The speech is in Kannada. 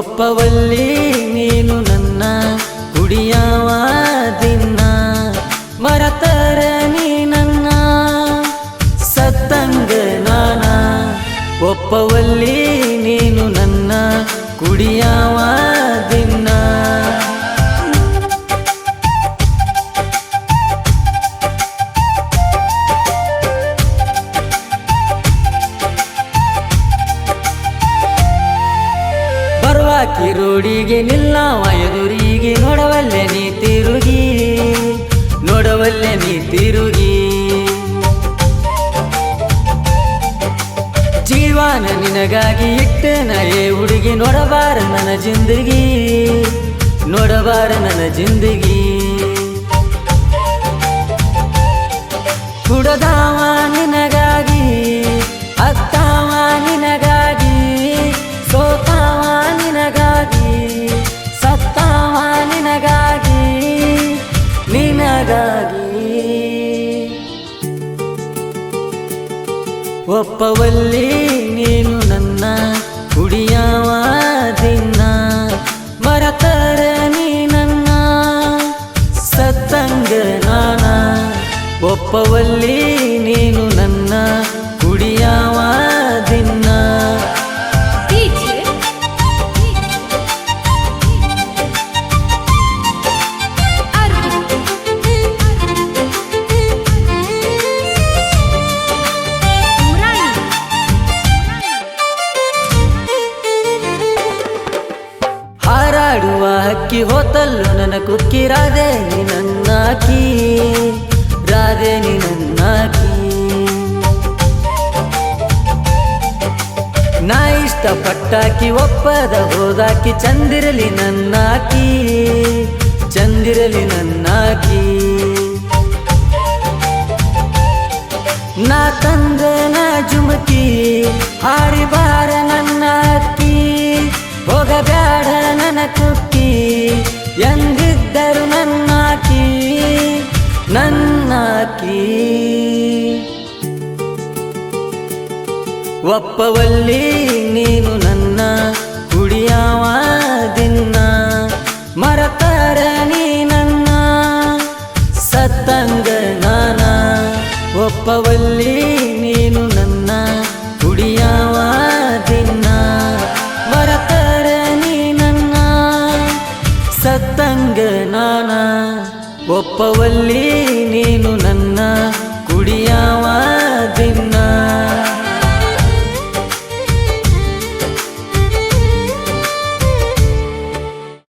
ಒಪ್ಪವಲ್ಲಿ ನೀನು ನನ್ನ ಕುಡಿಯವ ದಿನ ಮರತರ ನೀ ನನ್ನ ಸತ್ತಂಗ ನಾನ ಒಪ್ಪವಲ್ಲಿ ನೀನು ನನ್ನ ಕುಡಿಯವ ದಿನ ಬರುವಾಕಿ ರೋಡಿಗೆ ನಿಲ್ಲವ ಎದುರಿಗೆ ನೋಡವಲ್ಲೆ ನೀ ತಿರುಗಿ ನೋಡವಲ್ಲೆ ನೀ ತಿರುಗಿ ಜೀವನ ನಿನಗಾಗಿ ಇಟ್ಟೆನ ಏ ಹುಡುಗಿ ನೋಡಬಾರ ನನ್ನ ಜಿಂದಗಿ ನೋಡಬಾರ ನನ್ನ ಜಿಂದಗಿ ಕುಡದಾವ ನಿನಗಾಗಿ ಅತ್ತಾವ ನಿನಗಾಗಿ ಸೋತಾವ ನಿನಗಾಗಿ ಸತ್ತಾವ ನಿನಗಾಗಿ ನಿನಗಾಗಿ ಒಪ್ಪವಲ್ಲಿ ನೀನು ನನ್ನ ಕುಡಿಯವ ದಿನ ಮರತರ ನೀ ನನ್ನ ಸತ್ತಂಗ ನಾನ ಒಪ್ಪವಲ್ಲಿ ನೀನು ನನ್ನ ಕುಡಿಯವ ದಿನ ಹಾರಾಡುವ ಹಕ್ಕಿ ಹೋತಲ್ಲು ನನ್ನ ಕುಕ್ಕಿ ರಾಧೆ ನೀ ನನ್ನಾಕಿ ರಾಧೆ ನೀ ನನ್ನಾಕಿ ನಾ ಇಷ್ಟಪಟ್ಟಾಕಿ ಒಪ್ಪದ ಹೋದಾಕಿ ಚಂದಿರಲಿ ನನ್ನಾಕಿ ಚಂದಿರಲಿ ನನ್ನಾಕಿ ನಾ ತಂದ ನಾ ಜುಮಕಿ ಹಾರಿ ಬಾರ ನನ್ನ ಅಕ್ಕಿ ಹೋಗಬ್ಯಾಡ ನನ್ನ ಕುಕ್ಕಿ ಎಂದಿದ್ದರು ನನ್ನಾಕಿ ನನ್ನಾಕಿ ಒಪ್ಪವಲ್ಲಿ ನೀನು ನನ್ನ ಕುಡಿಯವ ದಿನ ಮರತರ ನೀ ನನ್ನ ಸತ್ತಂಗ ನಾನ ಒಪ್ಪವಲ್ಲಿ ನೀನು ನನ್ನ ಕುಡಿಯವ ದಿನ ಮರತರ ನೀ ನನ್ನ ಸತ್ತಂಗ ನಾನ ಒಪ್ಪವಲ್ಲಿ ನೀನು ನನ್ನ